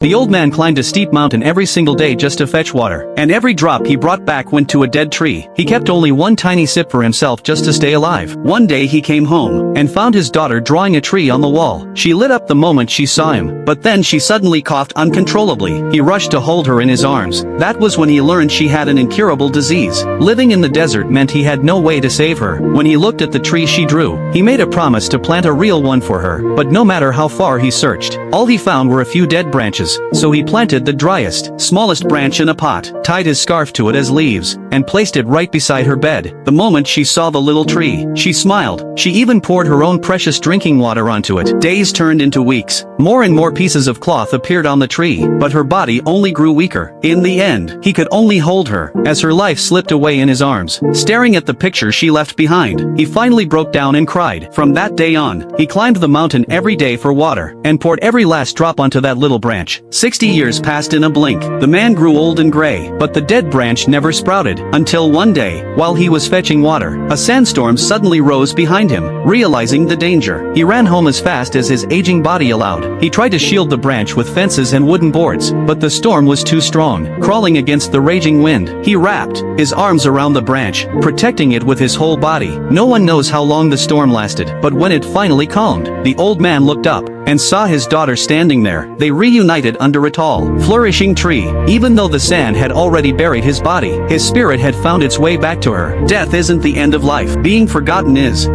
The old man climbed a steep mountain every single day just to fetch water, and every drop he brought back went to a dead tree. He kept only one tiny sip for himself just to stay alive. One day he came home, and found his daughter drawing a tree on the wall. She lit up the moment she saw him, but then she suddenly coughed uncontrollably. He rushed to hold her in his arms. That was when he learned she had an incurable disease. Living in the desert meant he had no way to save her. When he looked at the tree she drew, he made a promise to plant a real one for her, but no matter how far he searched, all he found were a few dead branches. So he planted the driest, smallest branch in a pot, tied his scarf to it as leaves, and placed it right beside her bed. The moment she saw the little tree, she smiled. She even poured her own precious drinking water onto it. Days turned into weeks. More and more pieces of cloth appeared on the tree, but her body only grew weaker. In the end, he could only hold her, as her life slipped away in his arms. Staring at the picture she left behind, he finally broke down and cried. From that day on, he climbed the mountain every day for water, and poured every last drop onto that little branch. 60 years passed in a blink. The man grew old and gray, but the dead branch never sprouted, until one day, while he was fetching water, a sandstorm suddenly rose behind him. Realizing the danger, he ran home as fast as his aging body allowed. He tried to shield the branch with fences and wooden boards, but the storm was too strong. Crawling against the raging wind, he wrapped his arms around the branch, protecting it with his whole body. No one knows how long the storm lasted, but when it finally calmed, the old man looked up and saw his daughter standing there. They reunited under a tall, flourishing tree. Even though the sand had already buried his body, his spirit had found its way back to her. Death isn't the end of life. Being forgotten is.